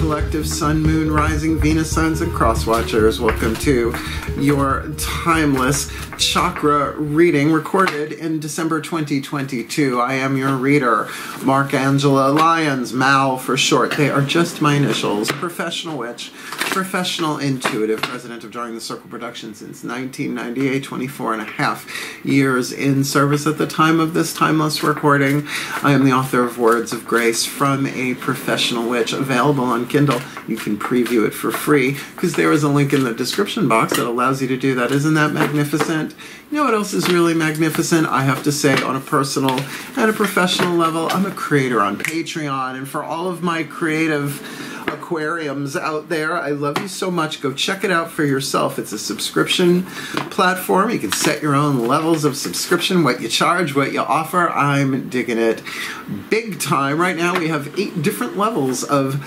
collective Sun, Moon, Rising, Venus signs, and cross watchers. Welcome to your Timeless Chakra reading recorded in December 2022. I am your reader, Angelo, Lyons, Mal for short. They are just my initials. Professional witch, professional intuitive, president of Drawing the Circle Production since 1998, 24 and a half years in service at the time of this timeless recording. I am the author of Words of Grace from a Professional Witch, available on Kindle. You can preview it for free because there is a link in the description box that allows you to do that. Isn't that magnificent? You know what else is really magnificent? I have to say, on a personal and a professional level, I'm a creator on Patreon, and for all of my creative aquariums out there, I love you so much. Go check it out for yourself. It's a subscription platform. You can set your own levels of subscription, what you charge, what you offer. I'm digging it big time. Right now we have 8 different levels of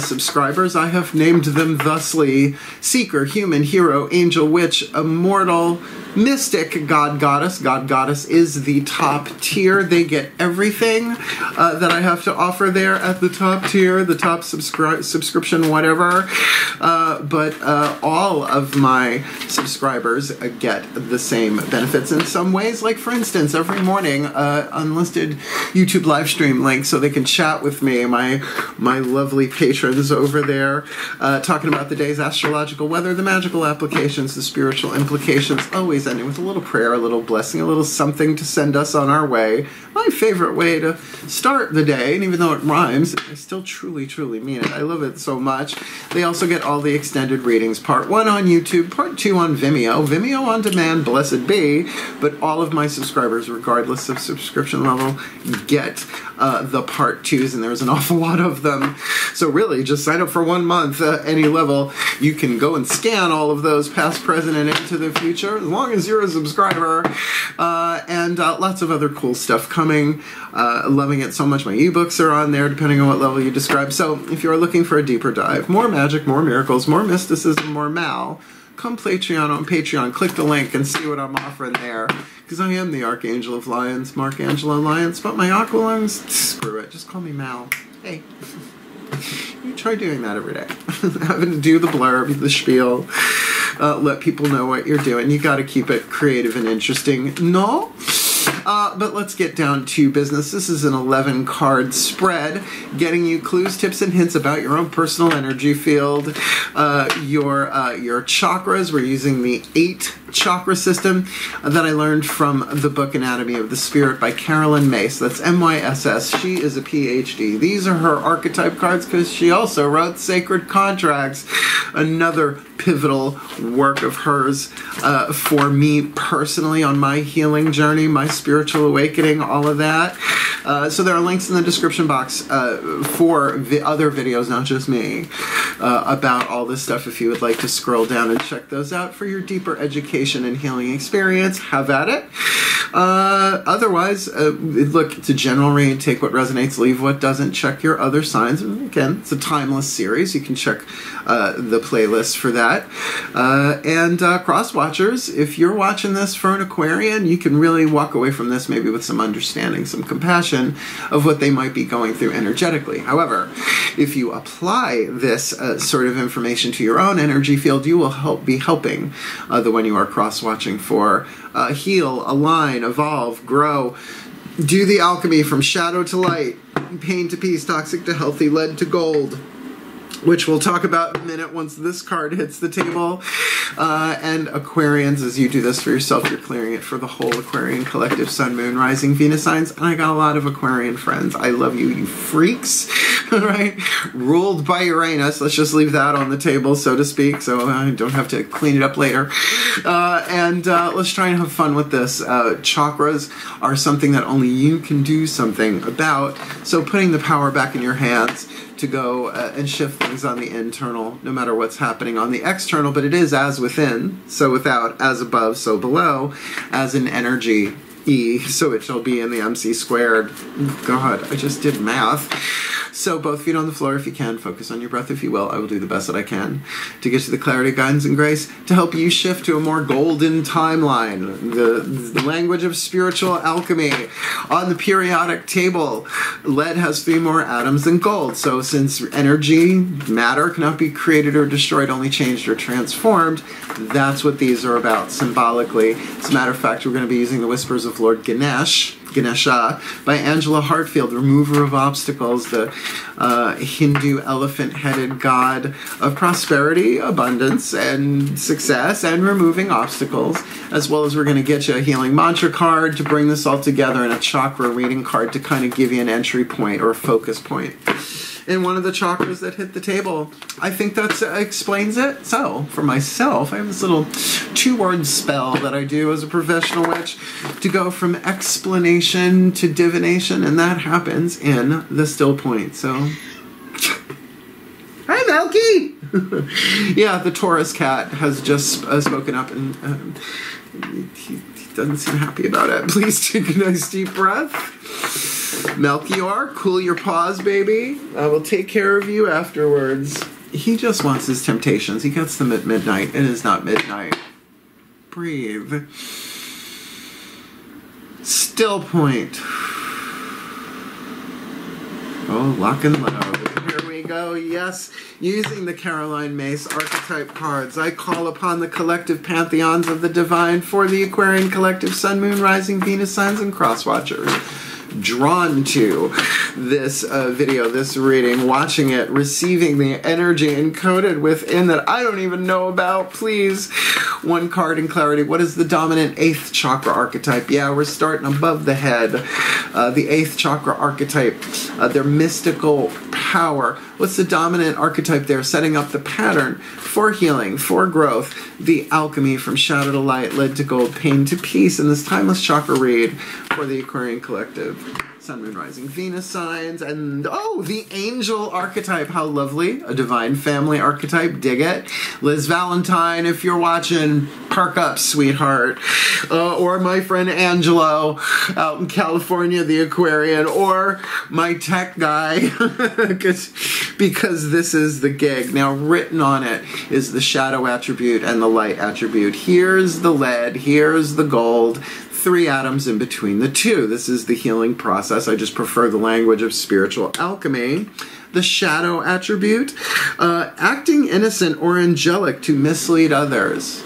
subscribers. I have named them thusly: Seeker, Human, Hero, Angel, Witch, Immortal, Mystic, God Goddess. God Goddess is the top tier. They get everything that I have to offer there at the top tier, the top subscription, whatever. But all of my subscribers get the same benefits in some ways. Like, for instance, every morning, unlisted YouTube live stream link so they can chat with me, my lovely patrons over there, talking about the day's astrological weather, the magical applications, the spiritual implications, always ending with a little prayer, a little blessing, a little something to send us on our way. My favorite way to start the day, and even though it rhymes, I still truly, truly mean it. I love it so much. They also get all the extended readings. Part 1 on YouTube, Part 2 on Vimeo, Vimeo on demand, blessed be, but all of my subscribers, regardless of subscription level, get the Part 2s, and there's an awful lot of them. So really, just sign up for 1 month, any level. You can go and scan all of those, past, present, and into the future, as long as you're a subscriber, and lots of other cool stuff coming. Loving it so much. My ebooks are on there, depending on what level you describe. So if you're looking for a deeper dive, more magic, more miracles, more mysticism, more Mal, come Patreon on Patreon. Click the link and see what I'm offering there. Because I am the Archangel of Lyons, Angelo Lyons, but my aqua lungs, screw it. Just call me Mal. Hey. You try doing that every day. Having to do the blurb, the spiel, let people know what you're doing. You got to keep it creative and interesting. No? But let's get down to business. This is an 11-card spread, getting you clues, tips, and hints about your own personal energy field, your chakras. We're using the 8 chakra system that I learned from the book Anatomy of the Spirit by Myss. That's M-Y-S-S. She is a PhD. These are her archetype cards because she also wrote Sacred Contracts, another pivotal work of hers for me personally on my healing journey, my spiritual awakening, all of that. So there are links in the description box for other videos, not just me, about all this stuff if you would like to scroll down and check those out for your deeper education and healing experience. Have at it. Otherwise, look, it's a general read. Take what resonates, leave what doesn't. Check your other signs. Again, it's a timeless series. You can check the playlist for that. And cross watchers, if you're watching this for an Aquarian, you can really walk away from this maybe with some understanding, some compassion of what they might be going through energetically. However, if you apply this sort of information to your own energy field, you will be helping the one you are cross-watching for heal, align, evolve, grow, do the alchemy from shadow to light, pain to peace, toxic to healthy, lead to gold, which we'll talk about in a minute once this card hits the table. And Aquarians, as you do this for yourself, you're clearing it for the whole Aquarian collective Sun, Moon, Rising, Venus signs. And I got a lot of Aquarian friends. I love you, you freaks. All right? Ruled by Uranus. Let's just leave that on the table, so to speak, so I don't have to clean it up later. And let's try and have fun with this. Chakras are something that only you can do something about. So putting the power back in your hands to go and shift things on the internal, no matter what's happening on the external, but it is as within, so without, as above, so below, as in energy, E, so it shall be in the MC squared. God, I just did math. So both feet on the floor if you can. Focus on your breath if you will. I will do the best that I can to get you the clarity, guidance, and grace to help you shift to a more golden timeline. The language of spiritual alchemy. On the periodic table, lead has 3 more atoms than gold. So since energy, matter cannot be created or destroyed, only changed or transformed, that's what these are about symbolically. As a matter of fact, we're going to be using the Whispers of Lord Ganesha by Angelo Hartfield, remover of obstacles, the Hindu elephant-headed god of prosperity, abundance, and success, and removing obstacles, as well as we're going to get you a healing mantra card to bring this all together, and a chakra reading card to kind of give you an entry point or a focus point in one of the chakras that hit the table. I think that explains it. So, for myself, I have this little 2-word spell that I do as a professional witch to go from explanation to divination, and that happens in the still point. So, hi, Melky! Yeah, the Taurus cat has just spoken up, and he doesn't seem happy about it. Please take a nice deep breath. Melchior, cool your paws, baby. I will take care of you afterwards. He just wants his temptations. He gets them at midnight. It is not midnight. Breathe. Still point. Oh, lock and load. Here we go. Yes, using the Caroline Myss archetype cards, I call upon the collective pantheons of the divine for the Aquarian collective Sun, Moon, Rising, Venus, Signs, and Cross Watchers. Drawn to this video, this reading, watching it, receiving the energy encoded within that I don't even know about. Please, 1 card in clarity. What is the dominant 8th chakra archetype? Yeah, we're starting above the head. The 8th chakra archetype, their mystical power. What's the dominant archetype there? Setting up the pattern for healing, for growth. The alchemy from shadow to light, lead to gold, pain to peace. In this timeless chakra read for the Aquarian collective. Sun, Moon, Rising, Venus signs, and oh, the angel archetype. How lovely. A divine family archetype. Dig it. Liz Valentine, if you're watching, perk up, sweetheart. Or my friend Angelo out in California, the Aquarian, or my tech guy, because this is the gig. Now, written on it is the shadow attribute and the light attribute. Here's the lead, here's the gold, 3 atoms in between the 2. This is the healing process. I just prefer the language of spiritual alchemy. The shadow attribute, acting innocent or angelic to mislead others.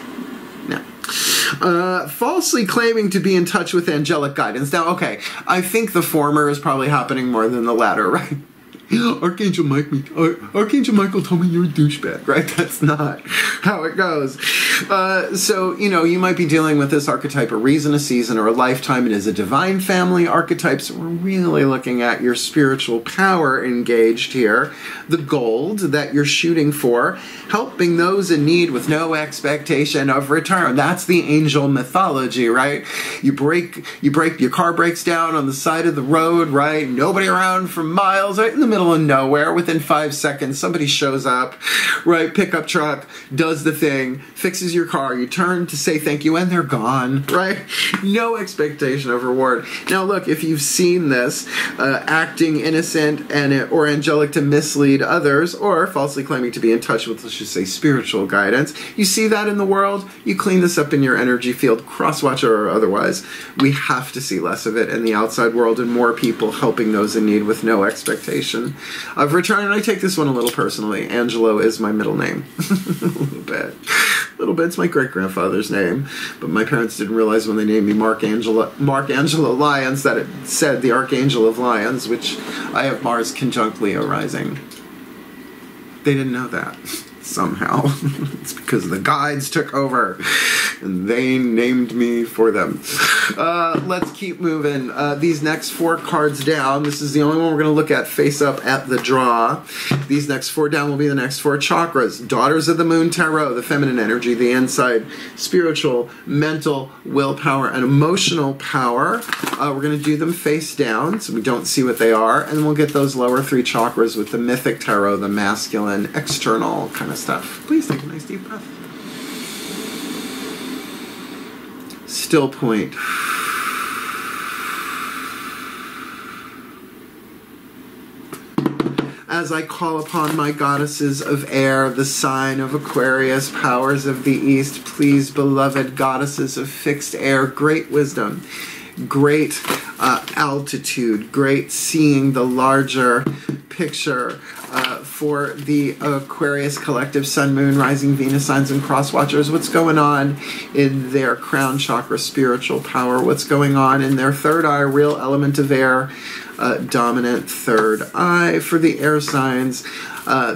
Now, falsely claiming to be in touch with angelic guidance. Now, okay, I think the former is probably happening more than the latter, right? Archangel Michael told me you're a douchebag, right? That's not how it goes. So, you know, you might be dealing with this archetype a reason, a season, or a lifetime. It is a divine family archetype, so we're really looking at your spiritual power engaged here. The gold that you're shooting for, helping those in need with no expectation of return. That's the angel mythology, right? Your car breaks down on the side of the road, right? Nobody around for miles, right in the middle of nowhere. Within 5 seconds, somebody shows up, right? Pickup truck does the thing, fixes your car. You turn to say thank you, and they're gone, right? No expectation of reward. Now, look, if you've seen this, acting innocent or angelic to mislead others, or falsely claiming to be in touch with, let's just say, spiritual guidance, you see that in the world. You clean this up in your energy field, cross-watcher or otherwise. We have to see less of it in the outside world and more people helping those in need with no expectation of return. And I take this one a little personally. Angelo is my middle name. A little bit. It's my great-grandfather's name, but my parents didn't realize when they named me Mark Angelo Lyons that it said the Archangel of Lyons, which I have Mars conjunct Leo rising. They didn't know that. Somehow. It's because the guides took over and they named me for them. Let's keep moving. These next 4 cards down, this is the only one we're going to look at face up at the draw. These next 4 down will be the next 4 chakras. Daughters of the Moon Tarot, the feminine energy, the inside, spiritual, mental, willpower, and emotional power. We're going to do them face down so we don't see what they are, and then we'll get those lower 3 chakras with the mythic tarot, the masculine, external kind of stuff. Please take a nice deep breath. Still point. as I call upon my goddesses of air, the sign of Aquarius, powers of the East, please, beloved goddesses of fixed air, great wisdom, great altitude, great seeing the larger picture for the Aquarius collective Sun, Moon, Rising, Venus signs and cross watchers. What's going on in their crown chakra spiritual power? What's going on in their third eye, real element of air, dominant third eye for the air signs?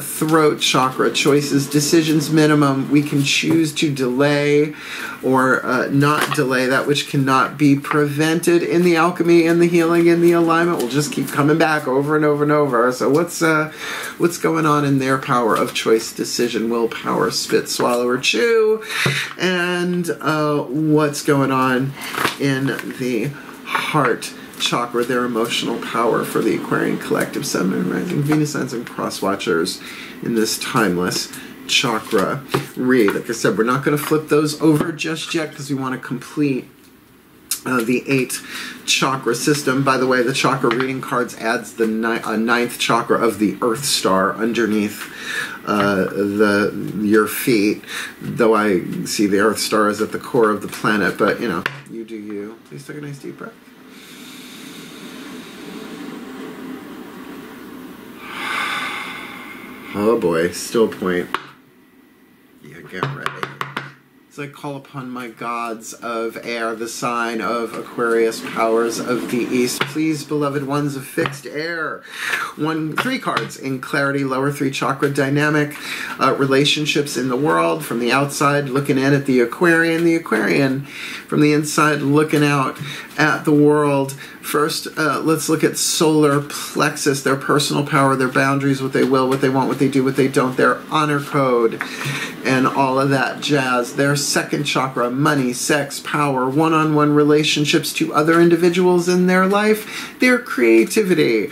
Throat chakra, choices, decisions minimum. We can choose to delay or not delay that which cannot be prevented. In the alchemy, in the healing, in the alignment, we'll just keep coming back over and over and over. So what's going on in their power of choice, decision, willpower, spit, swallow, or chew? And what's going on in the heart chakra, their emotional power for the Aquarian collective Sun, Moon, Rising, Venus signs and cross watchers in this timeless chakra read. Like I said, we're not going to flip those over just yet because we want to complete the 8 chakra system. By the way, the chakra reading cards adds the 9th chakra of the Earth star underneath your feet, though I see the Earth star is at the core of the planet, but you know, you do you. Please take a nice deep breath. Oh boy, still point. Yeah, get ready. As I call upon my gods of air, the sign of Aquarius, powers of the East, please, beloved ones of fixed air. 3 cards in clarity, lower 3 chakra dynamic, relationships in the world, from the outside looking in at the Aquarian from the inside looking out at the world. First, let's look at solar plexus, their personal power, their boundaries, what they will, what they want, what they do, what they don't, their honor code, and all of that jazz. Their second chakra, money, sex, power, one-on-one relationships to other individuals in their life, their creativity,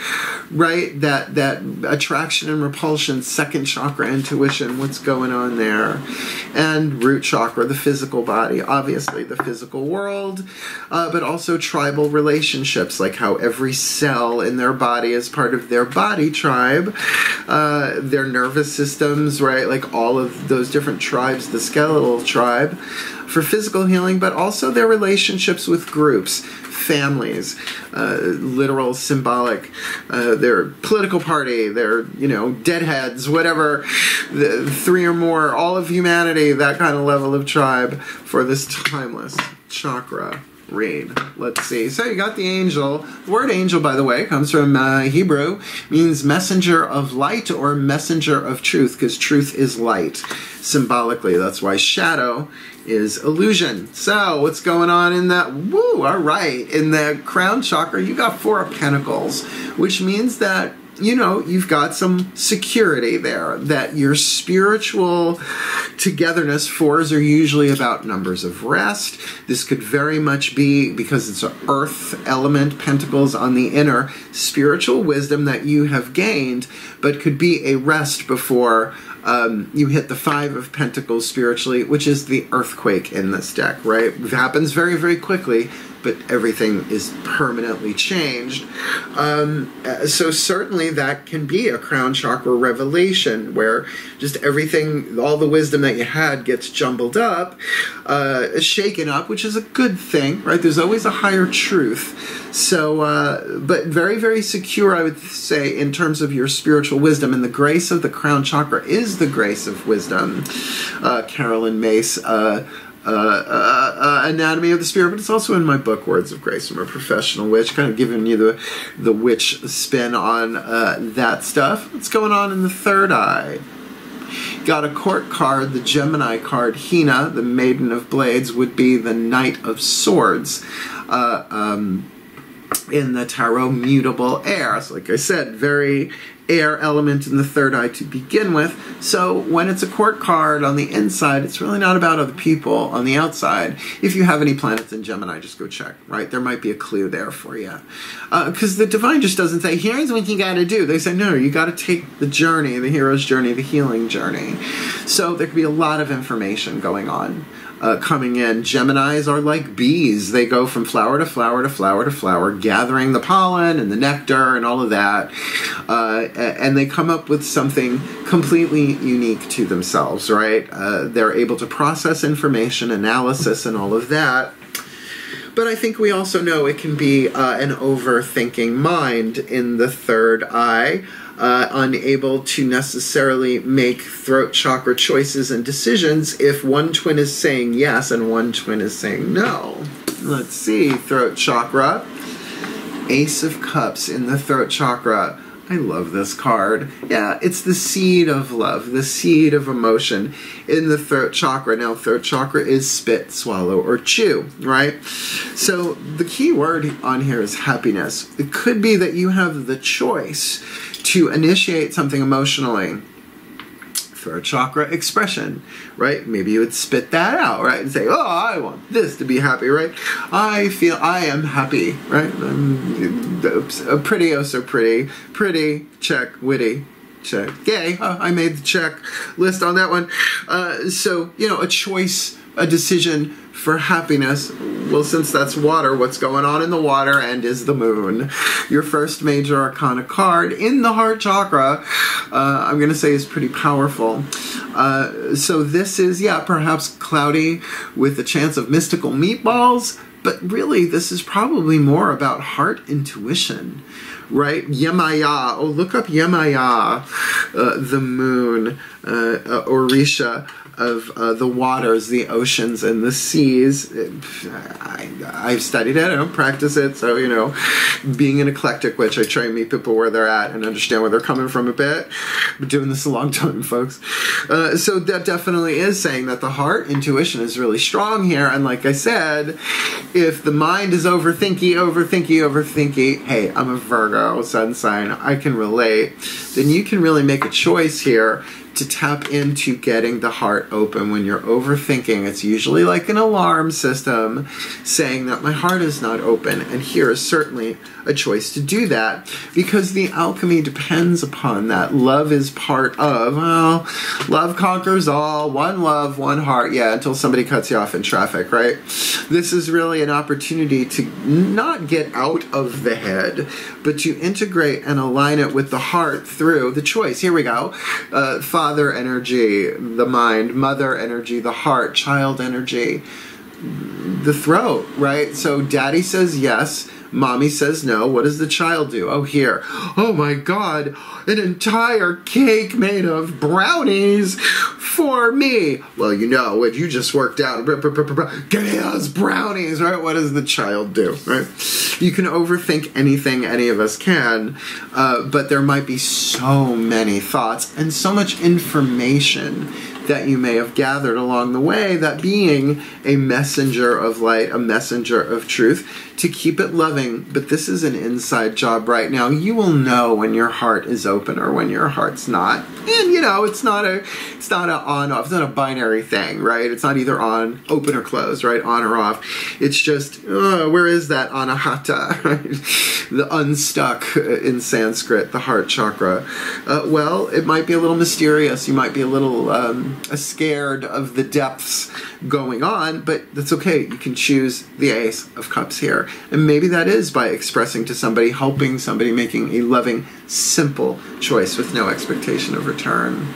right? That attraction and repulsion, second chakra, intuition, what's going on there? And root chakra, the physical body, obviously the physical world, but also tribal relationships, like how every cell in their body is part of their body tribe, their nervous systems, right? Like all of those different tribes, the skeletal tribe for physical healing, but also their relationships with groups, families, literal, symbolic, their political party, their, deadheads, whatever, 3 or more, all of humanity, that kind of level of tribe for this timeless chakra read. Let's see. So you got the angel. The word angel, by the way, comes from Hebrew, means messenger of light or messenger of truth, because truth is light. Symbolically, that's why shadow is illusion. So what's going on in that? Woo, all right. In the crown chakra, you got 4 of Pentacles, which means that you've got some security there, that your spiritual togetherness, 4s are usually about numbers of rest. This could very much be, because it's an earth element, Pentacles on the inner, spiritual wisdom that you have gained, but could be a rest before you hit the 5 of Pentacles spiritually, which is the earthquake in this deck, right? It happens very, very quickly, but everything is permanently changed. So certainly that can be a crown chakra revelation, where just everything, all the wisdom that you had gets jumbled up, shaken up, which is a good thing, right? There's always a higher truth. So, but very, very secure, I would say, in terms of your spiritual wisdom. And the grace of the crown chakra is the grace of wisdom. Carolyn Myss, Anatomy of the Spirit, but it's also in my book, Words of Grace from a Professional Witch, kind of giving you the witch spin on that stuff. What's going on in the third eye? Got a court card, the Gemini card, Hina, the Maiden of Blades, would be the Knight of Swords. In the tarot, mutable air. So like I said, very air element in the third eye to begin with. So when it's a court card on the inside, it's really not about other people on the outside. If you have any planets in Gemini, just go check, right? There might be a clue there for you. Because the divine just doesn't say, here's what you got to do. They say, no, you got to take the journey, the hero's journey, the healing journey. So there could be a lot of information going on. Coming in. Geminis are like bees. They go from flower to flower to flower to flower, gathering the pollen and the nectar and all of that. and they come up with something completely unique to themselves, right? They're able to process information, analysis, and all of that. But I think we also know it can be an overthinking mind in the third eye, unable to necessarily make throat chakra choices and decisions if one twin is saying yes and one twin is saying no. Let's see, throat chakra. Ace of Cups in the throat chakra. I love this card. Yeah, it's the seed of love, the seed of emotion in the throat chakra. Now, throat chakra is spit, swallow, or chew, right? So the key word on here is happiness. It could be that you have the choice to initiate something emotionally. Throat chakra expression, right? Maybe you would spit that out, right? And say, oh, I want this to be happy, right? I feel I am happy, right? I'm pretty, oh so pretty. Pretty, check. Witty, check. Gay, I made the check list on that one. So, you know, a choice, a decision for happiness. Well, since that's water, what's going on in the water and is the moon? Your first major arcana card in the heart chakra, I'm going to say is pretty powerful. So this is, yeah, perhaps cloudy with a chance of mystical meatballs, but really this is probably more about heart intuition, right? Yemaya. Oh, look up Yemaya, the moon, Orisha of the waters, the oceans, and the seas. I've studied it, I don't practice it, so, you know, being an eclectic witch, I try and meet people where they're at and understand where they're coming from a bit. I've been doing this a long time, folks. So that definitely is saying that the heart intuition is really strong here, and like I said, if the mind is overthinky, hey, I'm a Virgo sun sign, I can relate, then you can really make a choice here to tap into getting the heart open. When you're overthinking, it's usually like an alarm system saying that my heart is not open, and here is certainly a choice to do that, because the alchemy depends upon that. Love is part of, well, love conquers all, one love, one heart, yeah, until somebody cuts you off in traffic, right? This is really an opportunity to not get out of the head, but to integrate and align it with the heart through the choice. Here we go. Father energy, the mind; mother energy, the heart; child energy, the throat, right? So daddy says yes, mommy says no. What does the child do? Oh, here. Oh my God, an entire cake made of brownies for me. Well, you know what you just worked out. Give me those brownies, right? What does the child do, right? You can overthink anything, any of us can, but there might be so many thoughts and so much information that you may have gathered along the way, that being a messenger of light, a messenger of truth, to keep it loving. But this is an inside job right now. You will know when your heart is open or when your heart's not. And you know, it's not a on-off, it's not a binary thing, right? It's not either on, open or closed, right? On or off. It's just, where is that anahata, right? The unstuck in Sanskrit, the heart chakra. Well, it might be a little mysterious. You might be a little scared of the depths going on, but that's okay. You can choose the Ace of Cups here. And maybe that is by expressing to somebody, helping somebody, making a loving, simple choice with no expectation of return.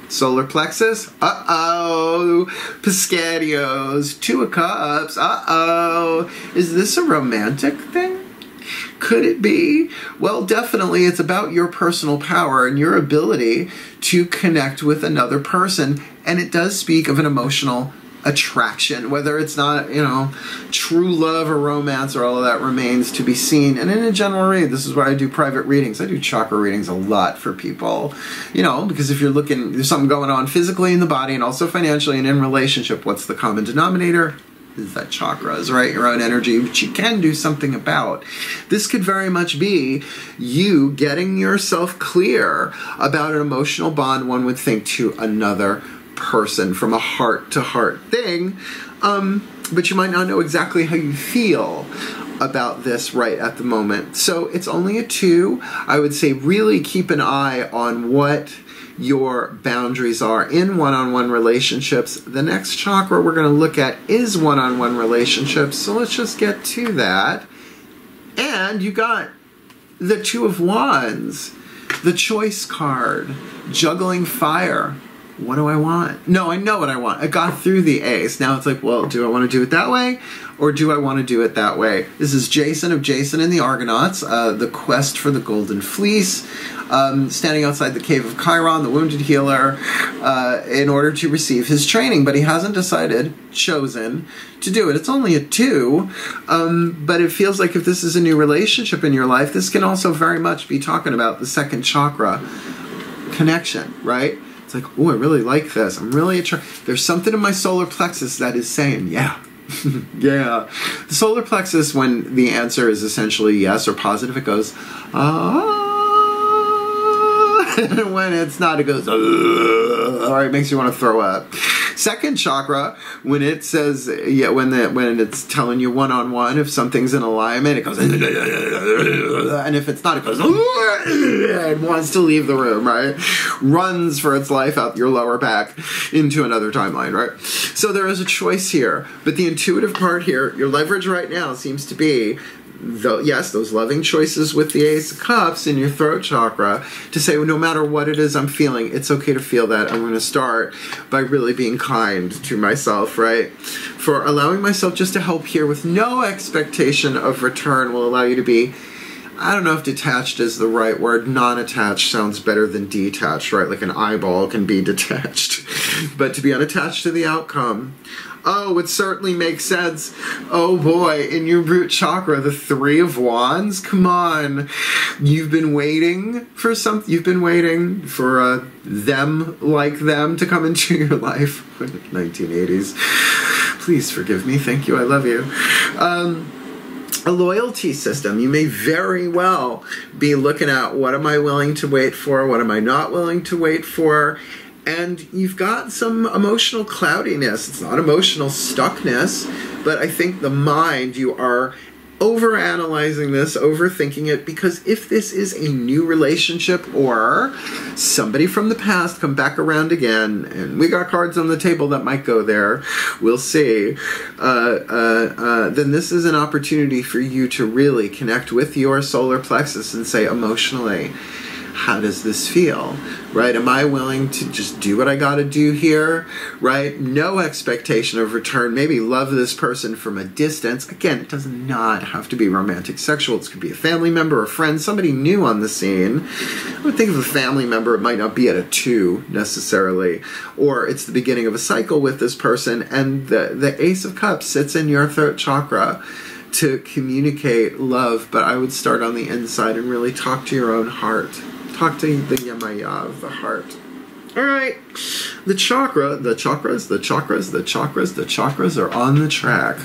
Solar plexus, uh-oh. Piscadios, Two of Cups, uh-oh. Is this a romantic thing? Could it be? Well, definitely it's about your personal power and your ability to connect with another person. And it does speak of an emotional attraction, whether it's not, you know, true love or romance or all of that remains to be seen. And in a general read, this is why I do private readings. I do chakra readings a lot for people, you know, because if you're looking, there's something going on physically in the body and also financially and in relationship, what's the common denominator? Is that chakras, right? Your own energy, which you can do something about. This could very much be you getting yourself clear about an emotional bond, one would think, to another person from a heart-to-heart thing, but you might not know exactly how you feel about this right at the moment. So it's only a 2. I would say really keep an eye on what your boundaries are in one-on-one relationships. The next chakra we're going to look at is one-on-one relationships, so let's just get to that. And you got the 2 of Wands. The choice card, juggling fire. What do I want? No, I know what I want. I got through the ace. Now it's like, well, do I want to do it that way? Or do I want to do it that way? This is Jason of Jason and the Argonauts, the quest for the Golden Fleece, standing outside the cave of Chiron, the wounded healer, in order to receive his training. But he hasn't chosen to do it. It's only a 2, but it feels like if this is a new relationship in your life, this can also very much be talking about the second chakra connection, right? It's like, oh, I really like this. I'm really attracted. There's something in my solar plexus that is saying, yeah. Yeah. The solar plexus, when the answer is essentially yes or positive, it goes, ah. And when it's not, it goes, or it makes you want to throw up. Second chakra, when it says, yeah, when it's telling you one-on-one, if something's in alignment, it goes, and if it's not, it goes, it wants to leave the room, right? Runs for its life out your lower back into another timeline, right? So there is a choice here, but the intuitive part here, your leverage right now seems to be, yes, those loving choices with the Ace of Cups in your throat chakra to say, well, no matter what it is I'm feeling, it's okay to feel that. I'm going to start by really being kind to myself, right? For allowing myself just to help here with no expectation of return will allow you to be, I don't know if detached is the right word. Non-attached sounds better than detached, right? Like an eyeball can be detached. But to be unattached to the outcome. Oh, it certainly makes sense. Oh boy, in your root chakra, the 3 of Wands, come on. You've been waiting for something. You've been waiting for them like them to come into your life. 1980s. Please forgive me. Thank you. I love you. A loyalty system. You may very well be looking at, what am I willing to wait for? What am I not willing to wait for? And you've got some emotional cloudiness. It's not emotional stuckness, but I think the mind, you are overanalyzing this, overthinking it, because if this is a new relationship or somebody from the past come back around again, and we got cards on the table that might go there, we'll see, then this is an opportunity for you to really connect with your solar plexus and say emotionally, how does this feel, right? Am I willing to just do what I got to do here, right? No expectation of return. Maybe love this person from a distance. Again, it does not have to be romantic, sexual. It could be a family member, a friend, somebody new on the scene. I would think of a family member, it might not be at a 2 necessarily, or it's the beginning of a cycle with this person, and the Ace of Cups sits in your throat chakra to communicate love, but I would start on the inside and really talk to your own heart. Talk to the Yamaya of the heart. All right. The chakras are on the track.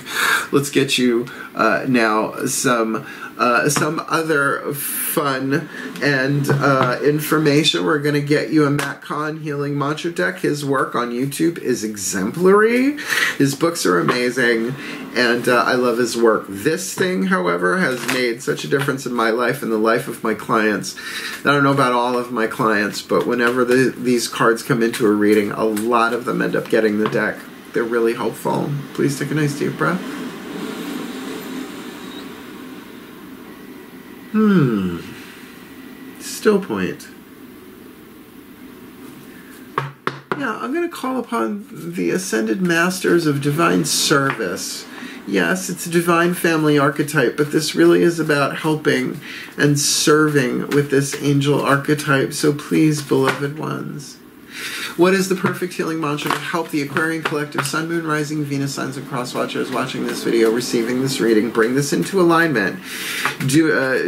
Let's get you now some other fun and information. We're going to get you a Matt Kahn Healing Mantra deck. His work on YouTube is exemplary. His books are amazing, and I love his work. This thing, however, has made such a difference in my life and the life of my clients. I don't know about all of my clients, but whenever these cards come into a reading, a lot of them end up getting the deck. They're really helpful. Please take a nice deep breath. Still point. Yeah, I'm going to call upon the Ascended Masters of Divine Service. Yes, it's a divine family archetype, but this really is about helping and serving with this angel archetype. So please, beloved ones, what is the perfect healing mantra to help the Aquarian collective, Sun, Moon, Rising, Venus, signs, and cross watchers watching this video, receiving this reading, bring this into alignment,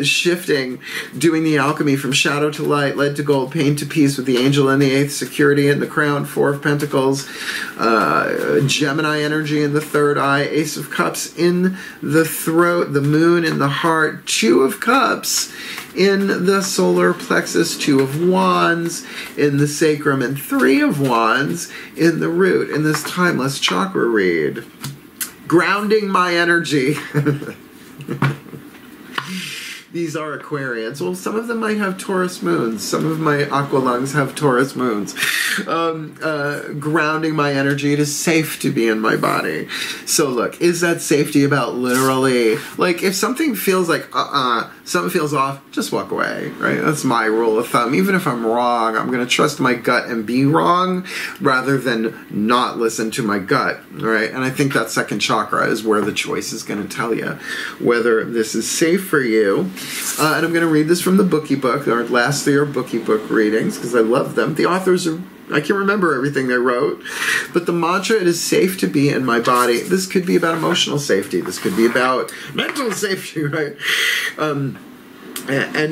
shifting, doing the alchemy from shadow to light, lead to gold, pain to peace with the angel in the 8th, security in the crown, 4 of Pentacles, Gemini energy in the 3rd eye, Ace of Cups in the throat, the moon in the heart, 2 of Cups in the solar plexus, 2 of Wands in the sacrum, and 3 of Wands in the root in this Timeless Chakra Read. Grounding my energy. These are Aquarians. Well, some of them might have Taurus moons. Some of my aqua lungs have Taurus moons. Grounding my energy, it is safe to be in my body. So look, is that safety about literally, like if something feels like, something feels off, just walk away, right? That's my rule of thumb. Even if I'm wrong, I'm going to trust my gut and be wrong rather than not listen to my gut, right? And I think that second chakra is where the choice is going to tell you whether this is safe for you. And I'm going to read this from the Bookie Book. Our last 3 are Bookie Book readings because I love them. The authors are, I can't remember everything they wrote, but the mantra, it is safe to be in my body. This could be about emotional safety. This could be about mental safety, right? And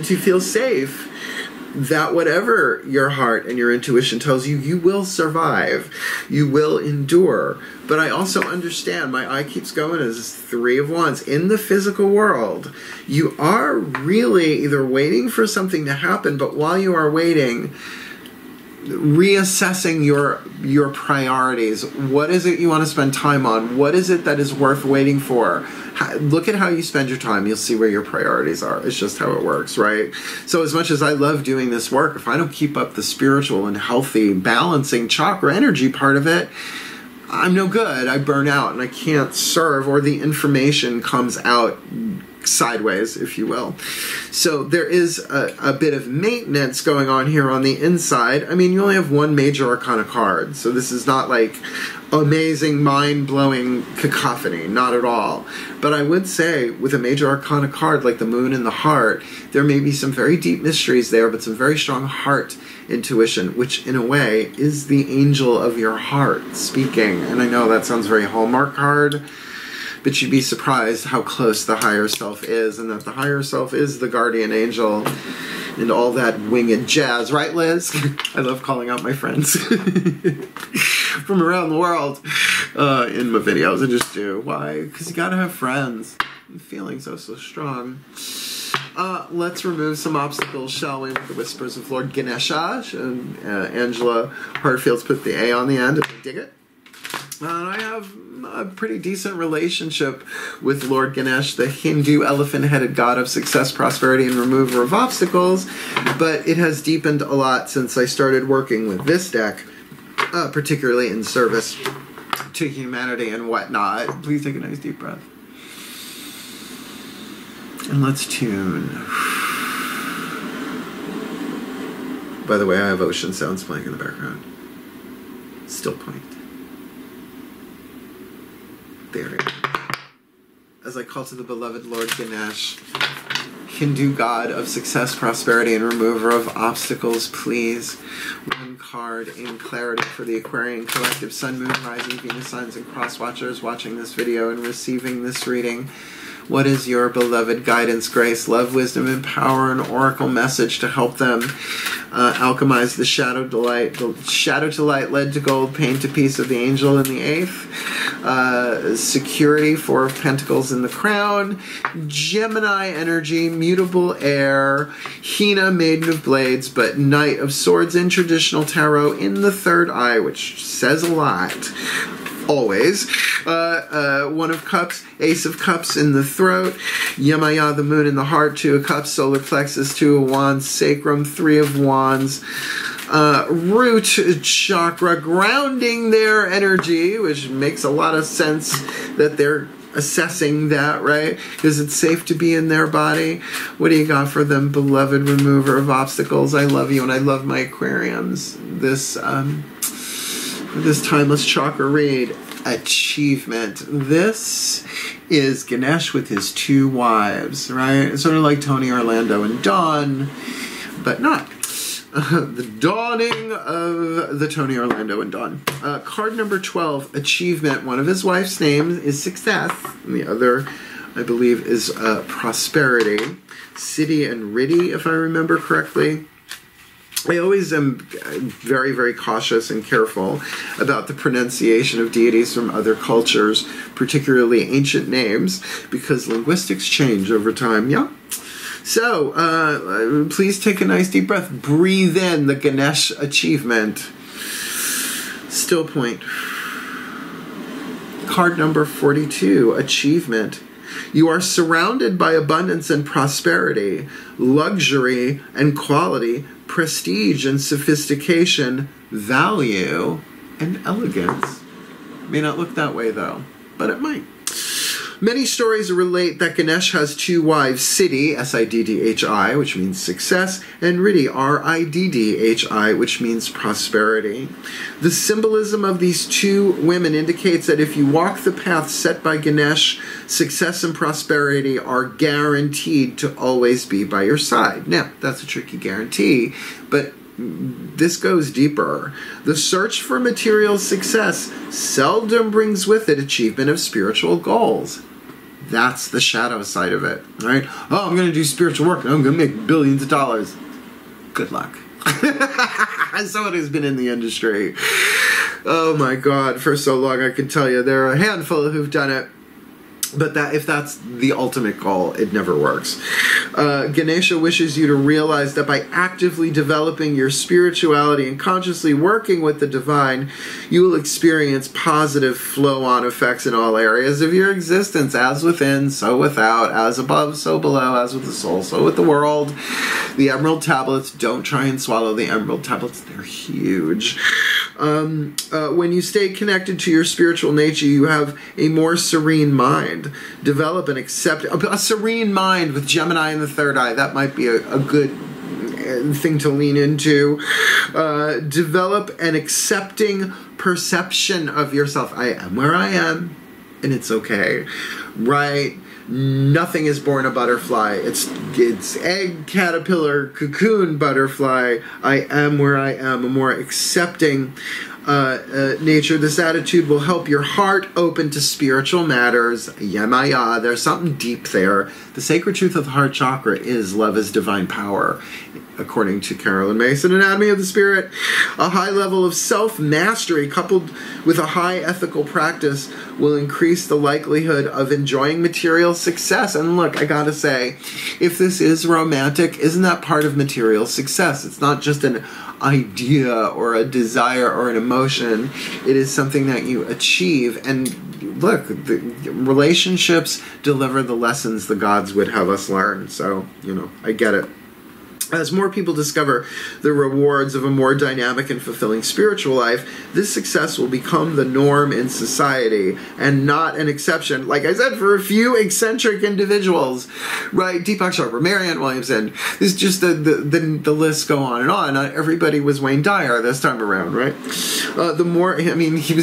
to feel safe that whatever your heart and your intuition tells you, you will survive. You will endure. But I also understand, my eye keeps going as 3 of Wands. In the physical world, you are really either waiting for something to happen, but while you are waiting, reassessing your priorities. What is it you want to spend time on? What is it that is worth waiting for? Look at how you spend your time. You'll see where your priorities are. It's just how it works, right? So as much as I love doing this work, if I don't keep up the spiritual and healthy, balancing chakra energy part of it, I'm no good. I burn out and I can't serve, or the information comes out sideways, if you will. So there is a bit of maintenance going on here on the inside. I mean, you only have 1 major arcana card, so this is not like amazing, mind-blowing cacophony, not at all. But I would say, with a major arcana card like the moon and the heart, there may be some very deep mysteries there, but some very strong heart intuition, which in a way is the angel of your heart speaking. And I know that sounds very Hallmark card, but you'd be surprised how close the higher self is, and that the higher self is the guardian angel and all that winged jazz. Right, Liz? I love calling out my friends from around the world in my videos. I just do. Why? Because you gotta have friends. I'm feeling so strong. Let's remove some obstacles, shall we, with the whispers of Lord Ganesha. And Angela Hartfield's put the A on the end, if you dig it. And I have a pretty decent relationship with Lord Ganesh, the Hindu elephant-headed god of success, prosperity, and remover of obstacles, but it has deepened a lot since I started working with this deck, particularly in service to humanity and whatnot. Please take a nice deep breath. And let's tune. By the way, I have ocean sounds playing in the background. Still point. There. As I call to the beloved Lord Ganesh, Hindu god of success, prosperity, and remover of obstacles, please. 1 card in clarity for the Aquarian collective, Sun, Moon, Rising, Venus signs, and cross watchers watching this video and receiving this reading. What is your beloved guidance, grace, love, wisdom, and power, and oracle message to help them alchemize the shadow to light? The shadow to light led to gold, pain to peace of the angel in the 8th. Security, 4 of Pentacles in the crown. Gemini energy, mutable air. Hina, maiden of blades, but knight of swords in traditional tarot in the 3rd eye, which says a lot. Always. 1 of Cups, Ace of Cups in the throat, Yamaya, the moon in the heart, 2 of Cups, solar plexus, 2 of Wands, sacrum, 3 of Wands, root chakra, grounding their energy, which makes a lot of sense that they're assessing that, right? Because it's safe to be in their body. What do you got for them, beloved remover of obstacles? I love you and I love my Aquarians. This Timeless Chakra Read, achievement. This is Ganesh with his 2 wives, right? It's sort of like Tony, Orlando, and Dawn, but not. The dawning of the Tony, Orlando, and Dawn. Card number 12, achievement. One of his wife's names is success, and the other, I believe, is prosperity. City and Riddy, if I remember correctly. I always am very, very cautious and careful about the pronunciation of deities from other cultures, particularly ancient names, because linguistics change over time, yeah? So, please take a nice deep breath. Breathe in the Ganesh achievement. Still point. Card number 42, achievement. You are surrounded by abundance and prosperity, luxury and quality, prestige and sophistication, value and elegance. May not look that way though, but it might. Many stories relate that Ganesh has two wives, Siddhi, S-I-D-D-H-I, which means success, and Riddhi, R-I-D-D-H-I, which means prosperity. The symbolism of these two women indicates that if you walk the path set by Ganesh, success and prosperity are guaranteed to always be by your side. Now, that's a tricky guarantee, but this goes deeper. The search for material success seldom brings with it achievement of spiritual goals. That's the shadow side of it, right? Oh, I'm going to do spiritual work and I'm going to make billions of dollars. Good luck. As someone who's been in the industry, oh my God, for so long, I can tell you there are a handful who've done it. But if that's the ultimate goal, it never works. Ganesha wishes you to realize that by actively developing your spirituality and consciously working with the divine, you will experience positive flow-on effects in all areas of your existence, as within, so without, as above, so below, as with the soul, so with the world. The emerald tablets, don't try and swallow the emerald tablets. They're huge. When you stay connected to your spiritual nature, you have a more serene mind. Develop and accept a serene mind with Gemini in the third eye. That might be a good thing to lean into. Develop an accepting perception of yourself. I am where I am, and it's okay, right? Nothing is born a butterfly. It's egg, caterpillar, cocoon, butterfly. I am where I am. A more accepting nature. This attitude will help your heart open to spiritual matters. Yamaya. There's something deep there. The sacred truth of the heart chakra is love is divine power, according to Carolyn Myss, Anatomy of the Spirit. A high level of self-mastery coupled with a high ethical practice will increase the likelihood of enjoying material success. And look, I gotta say, if this is romantic, isn't that part of material success? It's not just an idea or a desire or an emotion. It is something that you achieve. And look, the relationships deliver the lessons the gods would have us learn. So, you know, I get it. As more people discover the rewards of a more dynamic and fulfilling spiritual life, this success will become the norm in society and not an exception, like I said, for a few eccentric individuals, right? Deepak Chopra, Marianne Williamson, this is just the lists go on. Not everybody was Wayne Dyer this time around, right? The more, I mean, he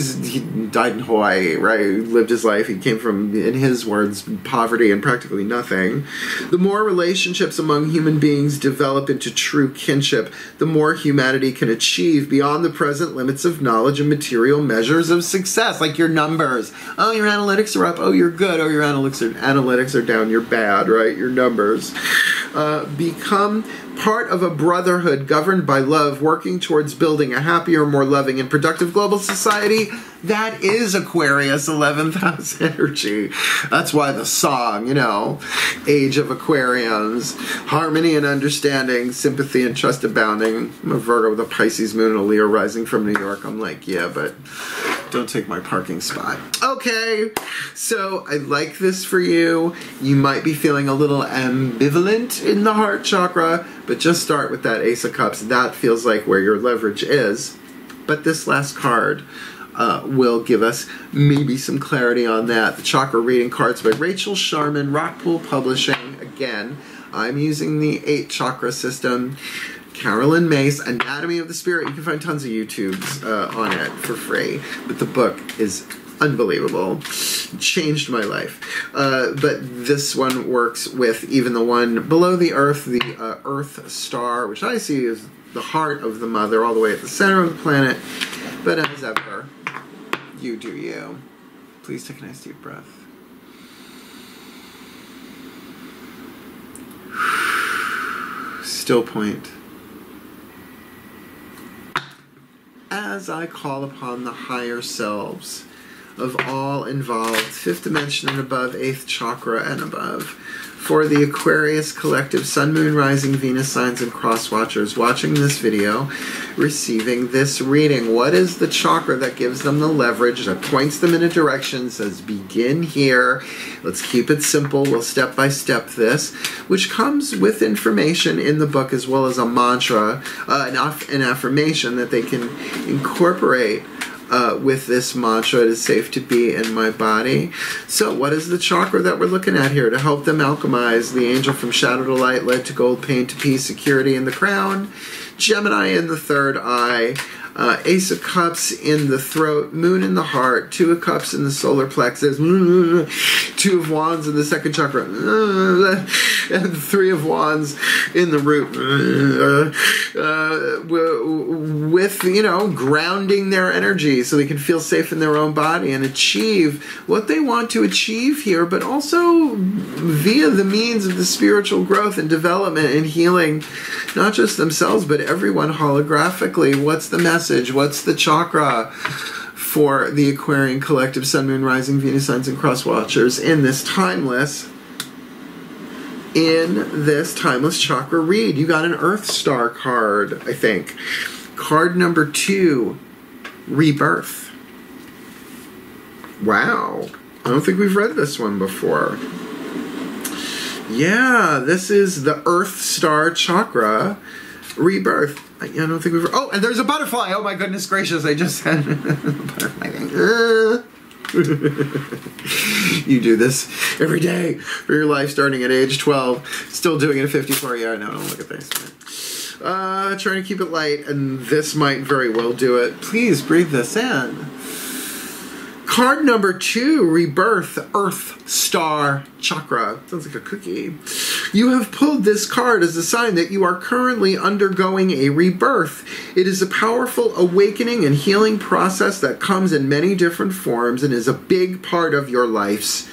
died in Hawaii, right? He lived his life. He came from, in his words, poverty and practically nothing. The more relationships among human beings develop into true kinship, the more humanity can achieve beyond the present limits of knowledge and material measures of success, like your numbers. Oh, your analytics are up. Oh, you're good. Oh, your analytics are down. You're bad, right? Your numbers. Become part of a brotherhood governed by love, working towards building a happier, more loving, and productive global society. That is Aquarius 11th house energy. That's why the song, you know, Age of Aquarians, harmony and understanding, sympathy and trust abounding. I'm a Virgo with a Pisces moon and a Leo rising from New York. I'm like, yeah, but don't take my parking spot. Okay, so I like this for you. You might be feeling a little ambivalent in the heart chakra, but just start with that Ace of Cups. That feels like where your leverage is. But this last card will give us maybe some clarity on that. The Chakra Reading cards by Rachel Sharman, Rockpool Publishing. Again, I'm using the 8 chakra system. Carolyn Myss, Anatomy of the Spirit. You can find tons of YouTubes on it for free. But the book is unbelievable. Changed my life. But this one works with even the one below the Earth, the Earth star, which I see as the heart of the mother all the way at the center of the planet. But as ever, you do you. Please take a nice deep breath. Still point. As I call upon the higher selves of all involved, 5th dimension and above, 8th chakra and above, for the Aquarius Collective Sun, Moon, Rising, Venus signs, and cross watchers watching this video, receiving this reading. What is the chakra that gives them the leverage, that points them in a direction, says begin here. Let's keep it simple. We'll step by step this, which comes with information in the book as well as a mantra, an affirmation that they can incorporate with this mantra. It is safe to be in my body. So what is the chakra that we're looking at here to help them alchemize? The angel from shadow to light, lead to gold, pain to peace, security in the crown, Gemini in the third eye, Ace of Cups in the throat, Moon in the heart, Two of Cups in the solar plexus, Two of Wands in the second chakra, and Three of Wands in the root, with, you know, grounding their energy so they can feel safe in their own body and achieve what they want to achieve here, but also via the means of the spiritual growth and development and healing, not just themselves, but everyone holographically. What's the message? What's the chakra for the Aquarian Collective Sun, Moon, Rising, Venus signs, and cross watchers in this timeless chakra read? You got an Earth Star card, I think. Card number 2, Rebirth. Wow. I don't think we've read this one before. Yeah, this is the Earth Star chakra, Rebirth. I don't think we've... Oh, and there's a butterfly! Oh my goodness gracious, I just had a butterfly thing. You do this every day for your life, starting at age 12. Still doing it at 54. Yeah, no, don't look at this. Trying to keep it light, and this might very well do it. Please breathe this in. Card number 2, Rebirth, Earth Star Chakra. Sounds like a cookie. You have pulled this card as a sign that you are currently undergoing a rebirth. It is a powerful awakening and healing process that comes in many different forms and is a big part of your life's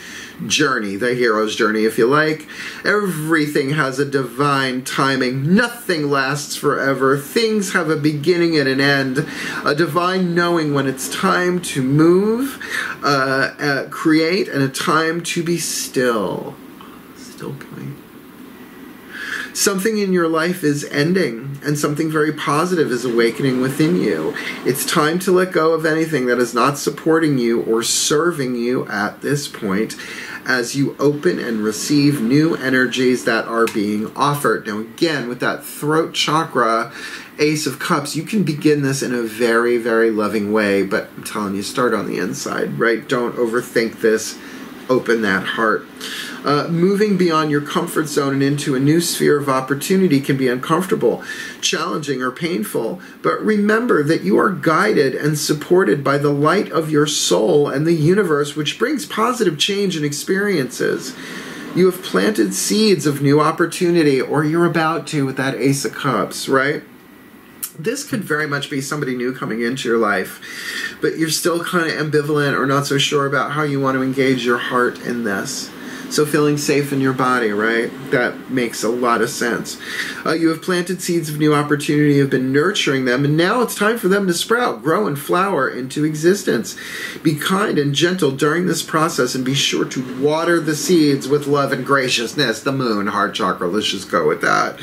journey, the hero's journey, if you like. Everything has a divine timing. Nothing lasts forever. Things have a beginning and an end. A divine knowing when it's time to move, create, and a time to be still. Still point. Something in your life is ending, and something very positive is awakening within you. It's time to let go of anything that is not supporting you or serving you at this point, as you open and receive new energies that are being offered. Now again, with that throat chakra, Ace of Cups, you can begin this in a very, very loving way, but I'm telling you, start on the inside, right? Don't overthink this. Open that heart. Moving beyond your comfort zone and into a new sphere of opportunity can be uncomfortable, challenging, or painful, but remember that you are guided and supported by the light of your soul and the universe, which brings positive change and experiences. You have planted seeds of new opportunity, or you're about to with that Ace of Cups, right? This could very much be somebody new coming into your life, but you're still kind of ambivalent or not so sure about how you want to engage your heart in this. So feeling safe in your body, right? That makes a lot of sense. You have planted seeds of new opportunity, have been nurturing them, and now it's time for them to sprout, grow, and flower into existence. Be kind and gentle during this process, and be sure to water the seeds with love and graciousness. The moon, heart chakra, let's just go with that.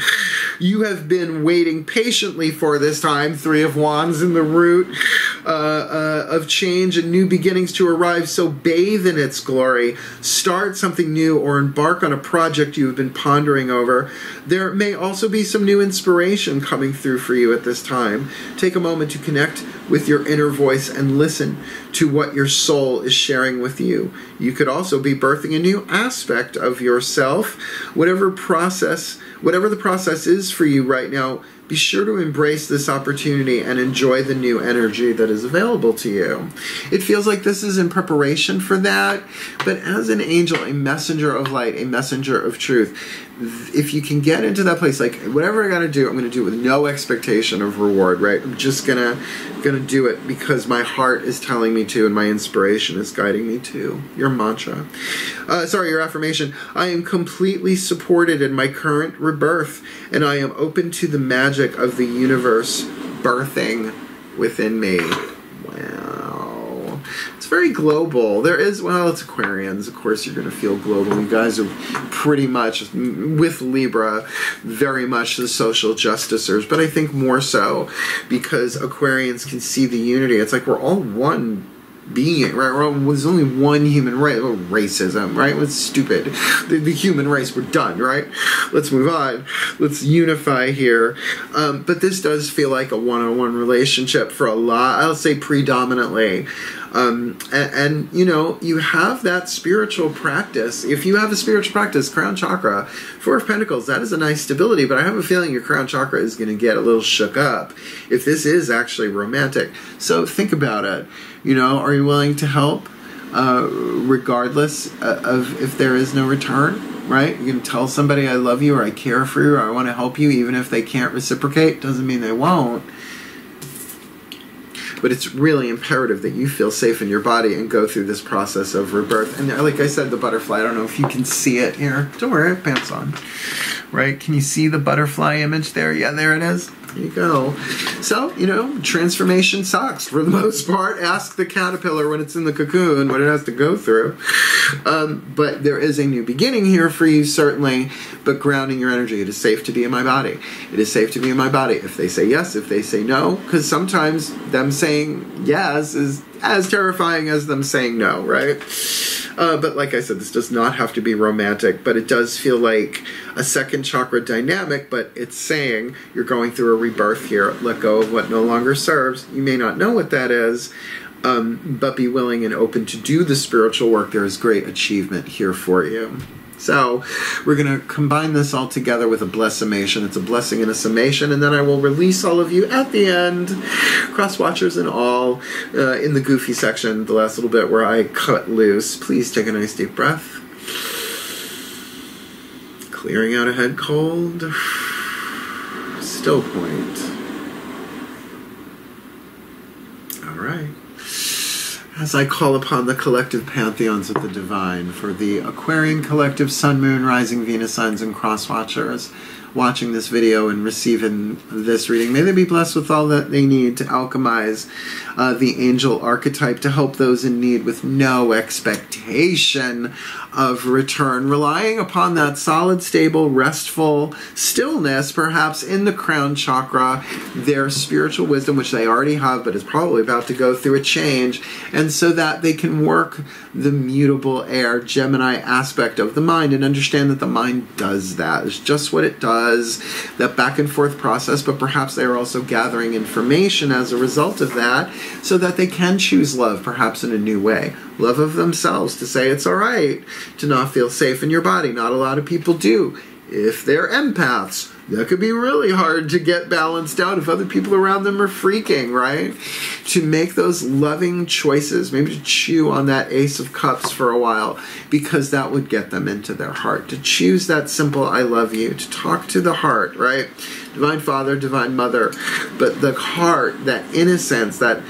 You have been waiting patiently for this time, Three of Wands in the root, of change and new beginnings to arrive, so bathe in its glory. Start something new or embark on a project you have been pondering over. There may also be some new inspiration coming through for you at this time. Take a moment to connect with your inner voice and listen to what your soul is sharing with you. You could also be birthing a new aspect of yourself. Whatever the process is for you right now, be sure to embrace this opportunity and enjoy the new energy that is available to you. It feels like this is in preparation for that, but as an angel, a messenger of light, a messenger of truth, if you can get into that place, like, whatever I gotta do, I'm gonna do it with no expectation of reward, right? I'm just gonna do it because my heart is telling me to and my inspiration is guiding me to. Your mantra. Your affirmation. I am completely supported in my current rebirth, and I am open to the magic of the universe birthing within me. Wow. It's very global. There is, well, it's Aquarians. Of course, you're going to feel global. You guys are pretty much, with Libra, very much the social justicers, but I think more so because Aquarians can see the unity. It's like we're all one being, right? There's only one human race. Oh, racism, right? It's stupid. The human race, we're done, right? Let's move on. Let's unify here. But this does feel like a one-on-one relationship for a lot, I'll say predominantly. And you know, you have that spiritual practice. If you have a spiritual practice, crown chakra, Four of Pentacles, that is a nice stability, but I have a feeling your crown chakra is going to get a little shook up if this is actually romantic. So think about it. You know, are you willing to help regardless of if there is no return, right? You can tell somebody I love you or I care for you or I want to help you even if they can't reciprocate. Doesn't mean they won't. But it's really imperative that you feel safe in your body and go through this process of rebirth. And like I said, the butterfly, I don't know if you can see it here. Don't worry, I have pants on. Right? Can you see the butterfly image there? Yeah, there it is. There you go. So, you know, transformation sucks for the most part. Ask the caterpillar when it's in the cocoon what it has to go through. But there is a new beginning here for you, certainly. But grounding your energy. It is safe to be in my body. It is safe to be in my body. If they say yes, if they say no. Because sometimes them saying yes is as terrifying as them saying no, right? But like I said, this does not have to be romantic, but it does feel like a second chakra dynamic, but it's saying you're going through a rebirth here. Let go of what no longer serves. You may not know what that is, but be willing and open to do the spiritual work. There is great achievement here for you. So we're going to combine this all together with a blessimation. It's a blessing and a summation, and then I will release all of you at the end, cross watchers and all, in the goofy section, the last little bit where I cut loose. Please take a nice deep breath. Clearing out a head cold. Still point. All right. As I call upon the collective pantheons of the divine for the Aquarian collective Sun, Moon, Rising, Venus signs, and cross watchers watching this video and receiving this reading, may they be blessed with all that they need to alchemize the angel archetype to help those in need with no expectation of return, relying upon that solid, stable, restful stillness, perhaps in the crown chakra, their spiritual wisdom, which they already have, but is probably about to go through a change, and so that they can work the mutable air Gemini aspect of the mind and understand that the mind does that. It's just what it does, that back and forth process, but perhaps they are also gathering information as a result of that so that they can choose love, perhaps in a new way. Love of themselves, to say it's all right to not feel safe in your body. Not a lot of people do. If they're empaths, that could be really hard to get balanced out if other people around them are freaking, right? To make those loving choices, maybe to chew on that Ace of Cups for a while, because that would get them into their heart. To choose that simple I love you, to talk to the heart, right? Divine Father, Divine Mother, but the heart, that innocence, that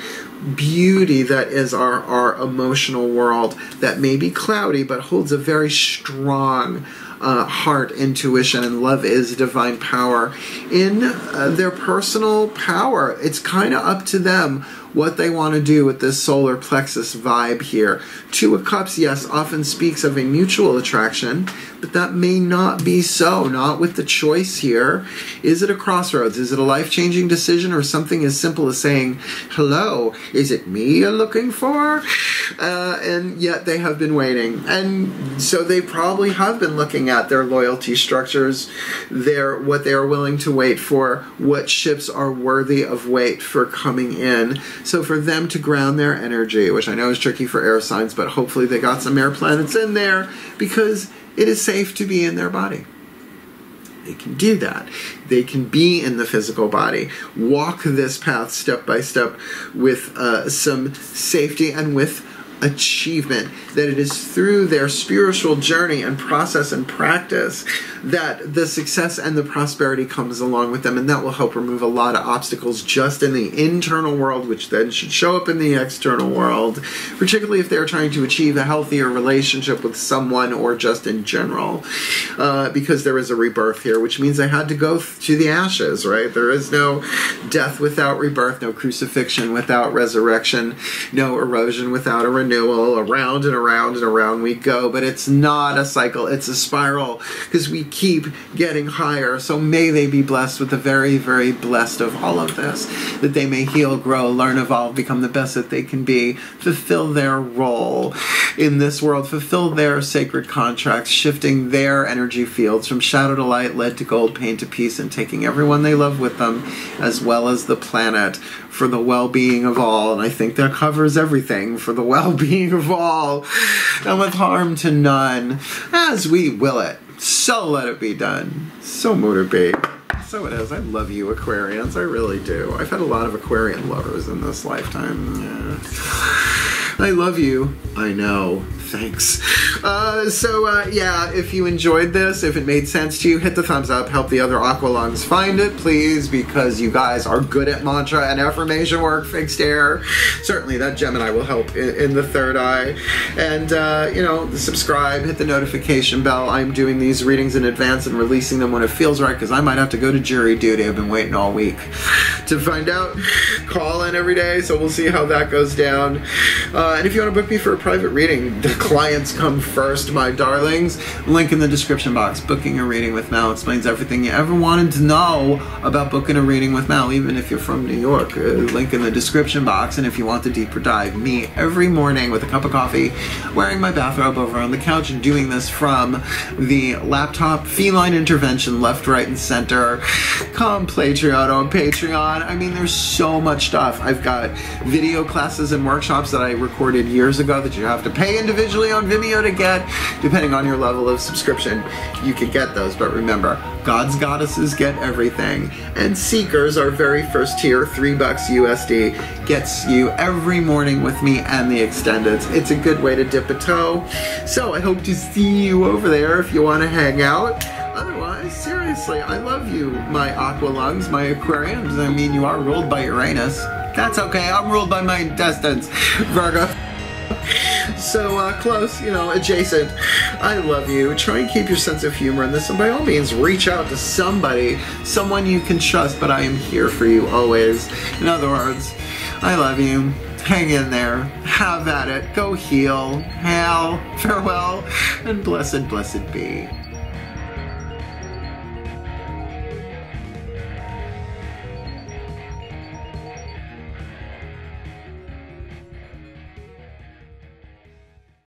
beauty that is our emotional world that may be cloudy but holds a very strong heart intuition, and love is divine power in their personal power. It's kind of up to them what they want to do with this solar plexus vibe here. Two of Cups, yes, often speaks of a mutual attraction, but that may not be so, not with the choice here. Is it a crossroads? Is it a life-changing decision, or something as simple as saying, hello, is it me you're looking for? And yet they have been waiting. And so they probably have been looking at their loyalty structures, what they are willing to wait for, what ships are worthy of wait for coming in. So for them to ground their energy, which I know is tricky for air signs, but hopefully they got some air planets in there, because it is safe to be in their body. They can do that. They can be in the physical body, walk this path step by step with some safety and with achievement, that it is through their spiritual journey and process and practice that the success and the prosperity comes along with them, and that will help remove a lot of obstacles just in the internal world, which then should show up in the external world, particularly if they're trying to achieve a healthier relationship with someone or just in general, because there is a rebirth here, which means I had to go to the ashes, right? There is no death without rebirth, no crucifixion without resurrection, no erosion without a renewal. renewal. Around and around and around we go, but it's not a cycle, it's a spiral, because we keep getting higher. So may they be blessed with the very, very blessed of all of this, that they may heal, grow, learn, evolve, become the best that they can be, fulfill their role in this world, fulfill their sacred contracts, shifting their energy fields from shadow to light, lead to gold, pain to peace, and taking everyone they love with them, as well as the planet, for the well-being of all. And I think that covers everything, for the well-being of all, and with harm to none, as we will it. So let it be done. So mote it be. So it is. I love you, Aquarians. I really do. I've had a lot of Aquarian lovers in this lifetime. Yeah. I love you. I know. Thanks. Yeah, if you enjoyed this, if it made sense to you, hit the thumbs up. Help the other Aqualungs find it, please, because you guys are good at mantra and affirmation work, fixed air. Certainly that Gemini will help in the third eye. And, you know, subscribe, hit the notification bell. I'm doing these readings in advance and releasing them when it feels right, because I might have to go to jury duty. I've been waiting all week to find out. Call in every day, so we'll see how that goes down. And if you want to book me for a private reading, the clients come first, my darlings. Link in the description box. Booking a reading with Mel explains everything you ever wanted to know about booking a reading with Mel, even if you're from New York. Link in the description box. And if you want the deeper dive, me every morning with a cup of coffee, wearing my bathrobe over on the couch and doing this from the laptop. Feline intervention, left, right, and center. Come Patreon on Patreon. I mean, there's so much stuff. I've got video classes and workshops that I recorded years ago that you have to pay individually on Vimeo to get. Depending on your level of subscription, you can get those. But remember, God's goddesses get everything. And Seekers, our very first tier, $3 USD, gets you every morning with me and the extendeds. It's a good way to dip a toe. So I hope to see you over there if you want to hang out. Otherwise, seriously, I love you, my Aqualungs, my Aquarians. I mean, you are ruled by Uranus. That's okay, I'm ruled by my intestines, Virgo. So close, you know, adjacent. I love you. Try and keep your sense of humor in this, and by all means, reach out to somebody, someone you can trust, but I am here for you always. In other words, I love you. Hang in there. Have at it. Go heal. Hail. Farewell. And blessed, blessed be.